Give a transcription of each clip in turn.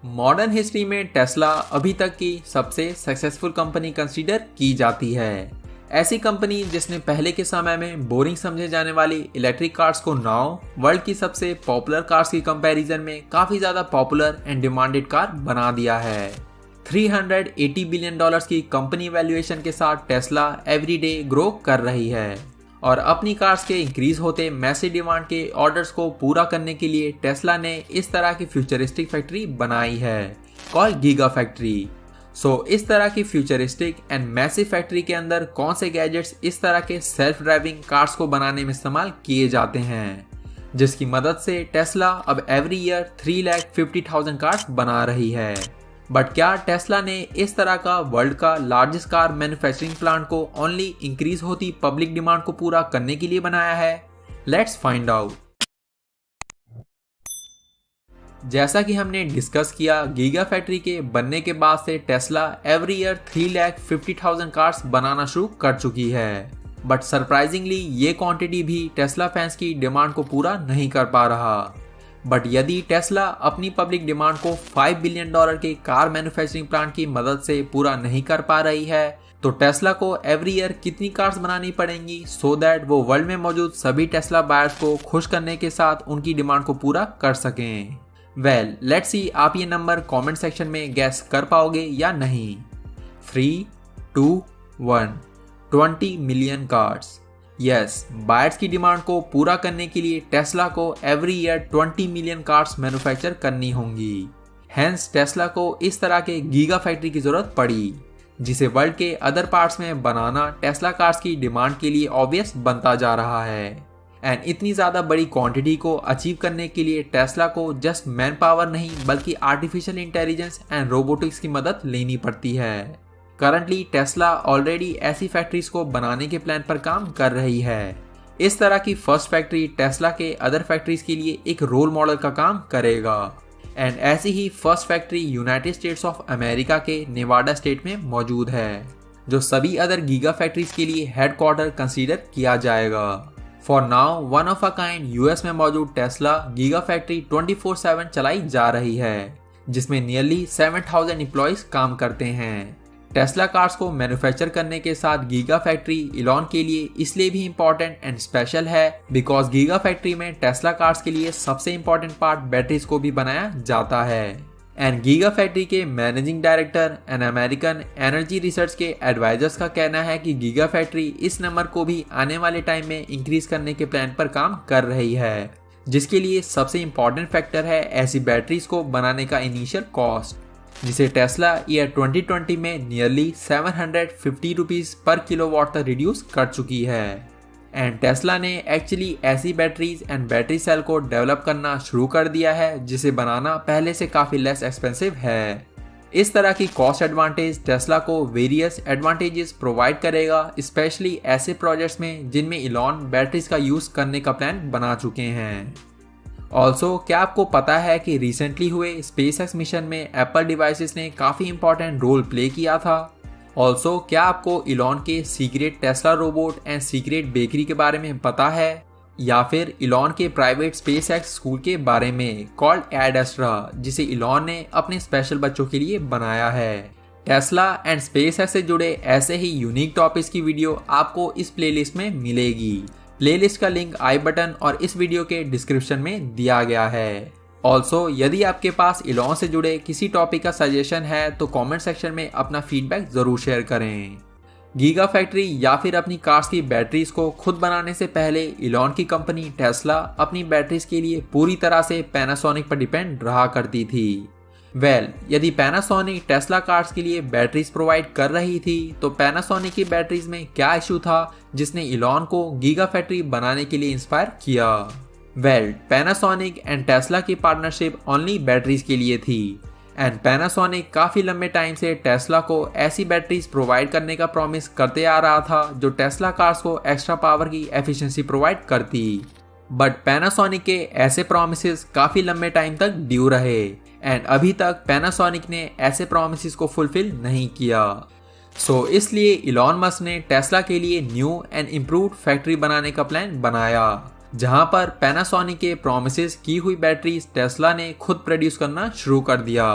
Modern history में Tesla अभी तक की सबसे सक्सेसफुल कंपनी कंसीडर की जाती है। ऐसी कंपनी जिसने पहले के समय में बोरिंग समझे जाने वाली इलेक्ट्रिक कार्स को नाउ वर्ल्ड की सबसे पॉपुलर कार्स की कंपैरिजन में काफी ज्यादा पॉपुलर एंड डिमांडेड कार बना दिया है। 380 बिलियन डॉलर्स की कंपनी वैल्यूएशन के साथ टेस्ला एवरीडे ग्रो कर रही है और अपनी कार्स के इंक्रीज होते मैसिव डिमांड के ऑर्डर्स को पूरा करने के लिए टेस्ला ने इस तरह की फ्यूचरिस्टिक फैक्ट्री बनाई है कॉल गीगा फैक्ट्री। इस तरह की फ्यूचरिस्टिक एंड मैसिव फैक्ट्री के अंदर कौन से गैजेट्स इस तरह के सेल्फ ड्राइविंग कार्स को बनाने में इस्तेमाल किए जाते हैं, जिसकी मदद से टेस्ला अब एवरी ईयर 350,000 कार्स बना रही है। बट क्या टेस्ला ने इस तरह का वर्ल्ड का लार्जेस्ट कार मैन्युफैक्चरिंग प्लांट को ओनली इंक्रीज होती पब्लिक डिमांड को पूरा करने के लिए बनाया है? Let's find out. जैसा कि हमने डिस्कस किया, गीगा फैक्ट्री के बनने के बाद से टेस्ला एवरी ईयर 350,000 कार्स बनाना शुरू कर चुकी है। बट सरप्राइजिंगली ये क्वांटिटी भी टेस्ला फैंस की डिमांड को पूरा नहीं कर पा रहा। बट यदि टेस्ला अपनी पब्लिक डिमांड को $5 बिलियन के कार मैन्युफैक्चरिंग प्लांट की मदद से पूरा नहीं कर पा रही है, तो टेस्ला को एवरी ईयर कितनी कार्स बनानी पड़ेंगी सो दैट वो वर्ल्ड में मौजूद सभी टेस्ला बायर्स को खुश करने के साथ उनकी डिमांड को पूरा कर सकें? वेल, लेट्स सी आप ये नंबर कमेंट सेक्शन में गैस कर पाओगे या नहीं। 3, 2, 1 20 मिलियन कार्स। यस, बायर्स की डिमांड को पूरा करने के लिए टेस्ला को every year 20 million cars manufacture करनी होंगी। हेंस टेस्ला को इस तरह के गीगा फैक्ट्री की जरूरत पड़ी, जिसे वर्ल्ड के अदर पार्ट्स में बनाना टेस्ला कार्स की डिमांड के लिए ऑब्वियस बनता जा रहा है। एंड इतनी ज़्यादा बड़ी क्वांटिटी को अचीव करने के लिए टेस्ला को जस्ट मैन पावर नहीं बल्कि आर्टिफिशियल इंटेलिजेंस एंड रोबोटिक्स की मदद लेनी पड़ती है। करंटली टेस्ला ऑलरेडी ऐसी फैक्ट्रीज को बनाने के प्लान पर काम कर रही है। इस तरह की फर्स्ट फैक्ट्री टेस्ला के अदर फैक्ट्रीज के लिए एक रोल मॉडल का काम करेगा। एंड ऐसी ही first factory United States of America के नेवाडा स्टेट में मौजूद है, जो सभी अदर गीगा फैक्ट्रीज के लिए हेडक्वार्टर कंसीडर किया जाएगा। For now one of a kind US में मौजूद टेस्ला गीगा फैक्ट्री 24/7 चलाई जा रही है, जिसमें नियरली 7,000 एम्प्लॉयज काम करते हैं। टेस्ला कार्स को मैन्युफैक्चर करने के साथ गीगा फैक्ट्री इलॉन के लिए इसलिए भी इम्पोर्टेंट एंड स्पेशल है बिकॉज गीगा फैक्ट्री में टेस्ला कार्स के लिए सबसे इम्पोर्टेंट पार्ट बैटरीज को भी बनाया जाता है। एंड गीगा फैक्ट्री के managing director and American energy research के एडवाइजर्स का कहना है कि गीगा फैक्ट्री इस नंबर को भी आने वाले टाइम में इंक्रीज करने के प्लान पर काम कर रही है, जिसके लिए सबसे इम्पोर्टेंट फैक्टर है ऐसी बैटरीज को बनाने का इनिशियल कॉस्ट, जिसे टेस्ला ईयर 2020 में नियरली 750 रुपीज पर किलोवाट तक रिड्यूस कर चुकी है। एंड टेस्ला ने एक्चुअली ऐसी बैटरीज एंड बैटरी सेल को डेवलप करना शुरू कर दिया है, जिसे बनाना पहले से काफ़ी लेस एक्सपेंसिव है। इस तरह की कॉस्ट एडवांटेज टेस्ला को वेरियस एडवांटेजेस प्रोवाइड करेगा, स्पेशली ऐसे प्रोजेक्ट्स में जिनमें इलॉन बैटरीज का यूज़ करने का प्लान बना चुके हैं। ऑल्सो क्या आपको पता है कि रिसेंटली हुए स्पेसएक्स मिशन में एप्पल डिवाइसेस ने काफ़ी इंपॉर्टेंट रोल प्ले किया था? ऑल्सो क्या आपको इलॉन के secret Tesla robot and secret bakery के बारे में पता है, या फिर इलॉन के प्राइवेट स्पेसएक्स स्कूल के बारे में कॉल्ड एड एस्ट्रा, जिसे इलॉन ने अपने स्पेशल बच्चों के लिए बनाया है? टेस्ला एंड स्पेसएक्स से जुड़े ऐसे ही यूनिक टॉपिक्स की वीडियो आपको इस प्लेलिस्ट में मिलेगी। प्लेलिस्ट का लिंक आई बटन और इस वीडियो के डिस्क्रिप्शन में दिया गया है। ऑल्सो यदि आपके पास इलॉन से जुड़े किसी टॉपिक का सजेशन है तो कमेंट सेक्शन में अपना फीडबैक जरूर शेयर करें। गीगा फैक्ट्री या फिर अपनी कार्स की बैटरीज को खुद बनाने से पहले इलॉन की कंपनी टेस्ला अपनी बैटरीज के लिए पूरी तरह से पैनासोनिक पर डिपेंड रहा करती थी। यदि पैनासोनिक टेस्ला कार्स के लिए बैटरीज प्रोवाइड कर रही थी तो पैनासोनिक की बैटरीज में क्या इशू था जिसने इलॉन को गीगा फैक्ट्री बनाने के लिए इंस्पायर किया? पैनासोनिक एंड टेस्ला की पार्टनरशिप ओनली बैटरीज के लिए थी। एंड पैनासोनिक काफ़ी लंबे टाइम से टेस्ला को ऐसी बैटरीज प्रोवाइड करने का प्रॉमिस करते आ रहा था जो टेस्ला कार्स को एक्स्ट्रा पावर की एफिशिएंसी प्रोवाइड करती। बट पैनासोनिक के ऐसे प्रॉमिसेस काफ़ी लंबे टाइम तक ड्यू रहे एंड अभी तक पैनासोनिक ने ऐसे प्रॉमिसेस को फुलफिल नहीं किया। इसलिए इलॉन मस्क ने टेस्ला के लिए न्यू एंड इम्प्रूव्ड फैक्ट्री बनाने का प्लान बनाया, जहां पर पैनासोनिक के प्रोमिसेस की हुई बैटरीज टेस्ला ने खुद प्रोड्यूस करना शुरू कर दिया।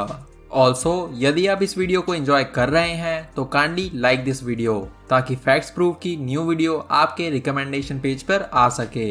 ऑल्सो यदि आप इस वीडियो को एंजॉय कर रहे हैं तो काइंडली लाइक दिस वीडियो ताकि फैक्ट्स प्रूफ की न्यू वीडियो आपके रिकमेंडेशन पेज पर आ सके।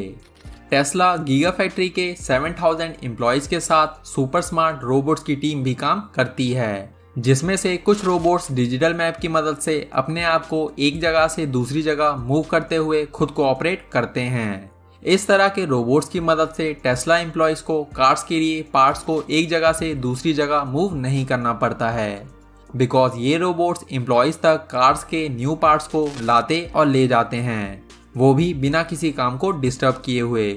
टेस्ला गीगा फैक्ट्री के 7000 एम्प्लॉयज के साथ सुपर स्मार्ट रोबोट्स की टीम भी काम करती है, जिसमें से कुछ रोबोट्स डिजिटल मैप की मदद से अपने आप को एक जगह से दूसरी जगह मूव करते हुए खुद को ऑपरेट करते हैं। इस तरह के रोबोट्स की मदद से टेस्ला एम्प्लॉयज को कार्स के लिए पार्ट्स को एक जगह से दूसरी जगह मूव नहीं करना पड़ता है, बिकॉज ये रोबोट्स एम्प्लॉयज तक कार्स के न्यू पार्ट्स को लाते और ले जाते हैं, वो भी बिना किसी काम को डिस्टर्ब किए हुए।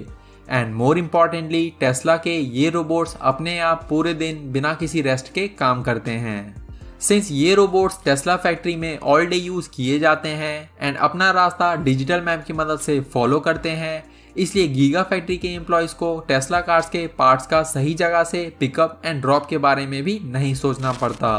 एंड मोर इम्पॉर्टेंटली टेस्ला के ये रोबोट्स अपने आप पूरे दिन बिना किसी रेस्ट के काम करते हैं। सिंस ये रोबोट्स टेस्ला फैक्ट्री में ऑल डे यूज किए जाते हैं एंड अपना रास्ता डिजिटल मैप की मदद से फॉलो करते हैं, इसलिए गीगा फैक्ट्री के एम्प्लॉयज को टेस्ला कार्स के पार्ट्स का सही जगह से पिकअप एंड ड्रॉप के बारे में भी नहीं सोचना पड़ता।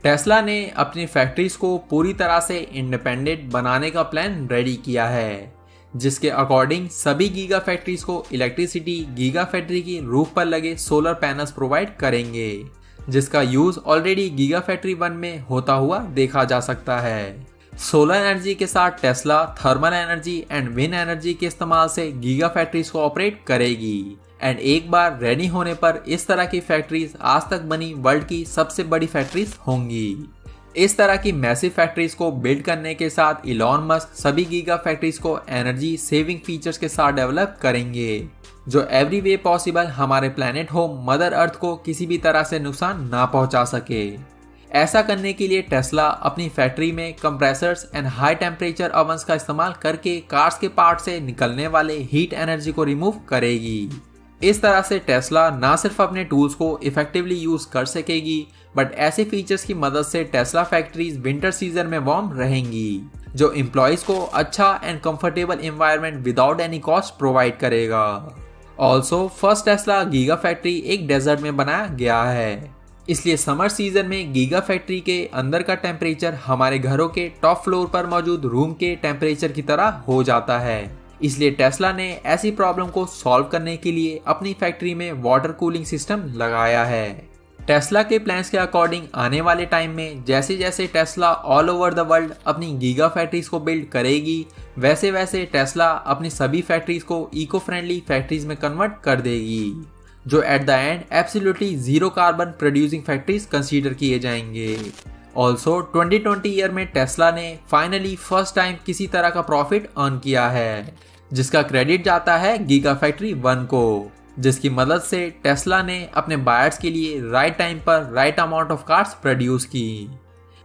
टेस्ला ने अपनी फैक्ट्रीज को पूरी तरह से इंडिपेंडेंट बनाने का प्लान रेडी किया है, जिसके अकॉर्डिंग सभी गीगा फैक्ट्रीज को इलेक्ट्रिसिटी गीगा फैक्ट्री की रूफ पर लगे सोलर पैनल्स प्रोवाइड करेंगे, जिसका यूज ऑलरेडी गीगा फैक्ट्री 1 में होता हुआ देखा जा सकता है। सोलर एनर्जी के साथ Tesla thermal energy and wind energy के इस्तेमाल से गीगा फैक्ट्रीज को ऑपरेट करेगी एंड एक बार रेडी होने पर इस तरह की फैक्ट्रीज आज तक बनी वर्ल्ड की सबसे बड़ी फैक्ट्रीज होंगी। इस तरह की मैसिव फैक्ट्रीज को बिल्ड करने के साथ इलॉन मस्क सभी गीगा फैक्ट्रीज को एनर्जी सेविंग फीचर्स के साथ डेवलप करेंगे, जो एवरी वे पॉसिबल हमारे प्लेनेट होम मदर अर्थ को किसी भी तरह से नुकसान ना पहुंचा सके। ऐसा करने के लिए टेस्ला अपनी फैक्ट्री में compressors and high temperature ovens का इस्तेमाल करके कार्स के पार्ट से निकलने वाले हीट एनर्जी को रिमूव करेगी। इस तरह से टेस्ला ना सिर्फ अपने टूल्स को इफेक्टिवली यूज कर सकेगी, बट ऐसे फीचर्स की मदद से टेस्ला फैक्ट्रीज विंटर सीजन में वार्म रहेंगी, जो एम्प्लॉयज को अच्छा and comfortable environment without any cost provide करेगा। Also first Tesla giga factory एक डेजर्ट में बनाया गया है, इसलिए समर सीजन में गीगा फैक्ट्री के अंदर का टेम्परेचर हमारे घरों के टॉप फ्लोर पर मौजूद रूम के टेम्परेचर की तरह हो जाता है। इसलिए टेस्ला ने ऐसी प्रॉब्लम को सॉल्व करने के लिए अपनी फैक्ट्री में वाटर कूलिंग सिस्टम लगाया है। टेस्ला के प्लान्स के अकॉर्डिंग आने वाले टाइम में जैसे जैसे Tesla all over the world अपनी गीगा फैक्ट्रीज को बिल्ड करेगी, वैसे वैसे टेस्ला अपनी सभी फैक्ट्रीज को इको फ्रेंडली फैक्ट्रीज में कन्वर्ट कर देगी, जो at the end absolutely zero carbon producing factories consider किए जाएंगे। ऑल्सो 2020 ईयर में टेस्ला ने फाइनली फर्स्ट टाइम किसी तरह का प्रॉफिट अर्न किया है, जिसका क्रेडिट जाता है गीगा फैक्ट्री 1 को, जिसकी मदद से टेस्ला ने अपने बायर्स के लिए राइट टाइम पर right amount of cars produce की।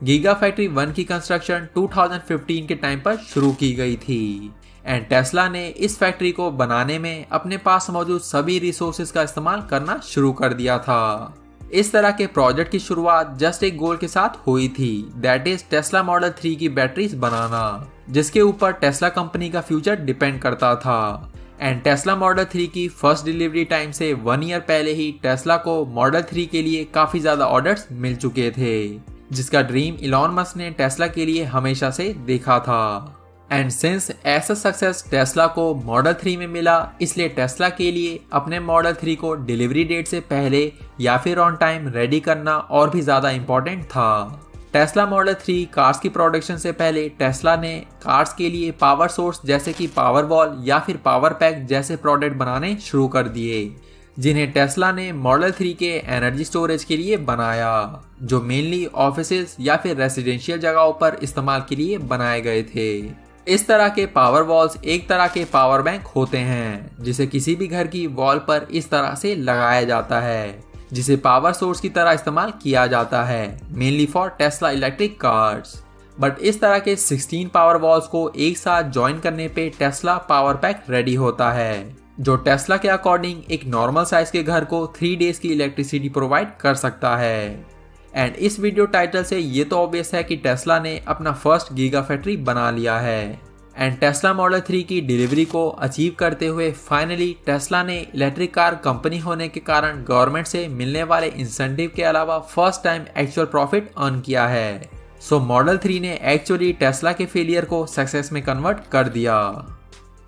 गीगा फैक्ट्री 1 की कंस्ट्रक्शन 2015 के टाइम पर शुरू की गई थी एंड टेस्ला ने इस फैक्ट्री को बनाने में अपने पास मौजूद सभी रिसोर्सेज का इस्तेमाल करना शुरू कर दिया था। इस तरह के प्रोजेक्ट की शुरुआत जस्ट एक गोल के साथ हुई थी, दैट इज टेस्ला मॉडल 3 की बैटरीज बनाना, जिसके ऊपर टेस्ला कंपनी का फ्यूचर डिपेंड करता था। एंड टेस्ला मॉडल 3 की फर्स्ट डिलीवरी टाइम से 1 ईयर पहले ही टेस्ला को मॉडल 3 के लिए काफी ज्यादा ऑर्डर्स मिल चुके थे, जिसका ड्रीम इलॉन मस्क ने टेस्ला के लिए हमेशा से देखा था। एंड सिंस ऐसा सक्सेस टेस्ला को मॉडल 3 में मिला, इसलिए टेस्ला के लिए अपने मॉडल 3 को डिलीवरी डेट से पहले या फिर ऑन टाइम रेडी करना और भी ज्यादा इम्पोर्टेंट था। टेस्ला मॉडल 3 कार्स की प्रोडक्शन से पहले टेस्ला ने कार्स के लिए पावर सोर्स जैसे कि पावर वॉल या फिर पावर पैक जैसे प्रोडक्ट बनाने शुरू कर दिए, जिन्हें टेस्ला ने मॉडल 3 के एनर्जी स्टोरेज के लिए बनाया, जो मेनली ऑफिसेज या फिर रेसिडेंशियल जगहों पर इस्तेमाल के लिए बनाए गए थे। इस तरह के पावर वॉल्स एक तरह के पावर बैंक होते हैं, जिसे किसी भी घर की वॉल पर इस तरह से लगाया जाता है, जिसे पावर सोर्स की तरह इस्तेमाल किया जाता है, mainly for Tesla electric cars. But इस तरह के 16 पावर वॉल्स को एक साथ ज्वाइन करने पे टेस्ला पावर पैक रेडी होता है, जो टेस्ला के अकॉर्डिंग एक नॉर्मल साइज के घर को 3 डेज की इलेक्ट्रिसिटी प्रोवाइड कर सकता है। एंड इस वीडियो टाइटल से ये तो ऑब्वियस है कि टेस्ला ने अपना फर्स्ट गीगा फैक्ट्री बना लिया है। एंड टेस्ला मॉडल 3 की डिलीवरी को अचीव करते हुए फाइनली टेस्ला ने इलेक्ट्रिक कार कंपनी होने के कारण गवर्नमेंट से मिलने वाले इंसेंटिव के अलावा first time actual profit earn किया है। सो मॉडल 3 ने एक्चुअली टेस्ला के फेलियर को सक्सेस में कन्वर्ट कर दिया।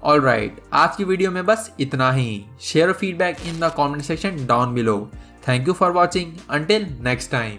ऑलराइट, आज की वीडियो में बस इतना ही। Share feedback in the comment section down below. Thank you for watching. Until next time.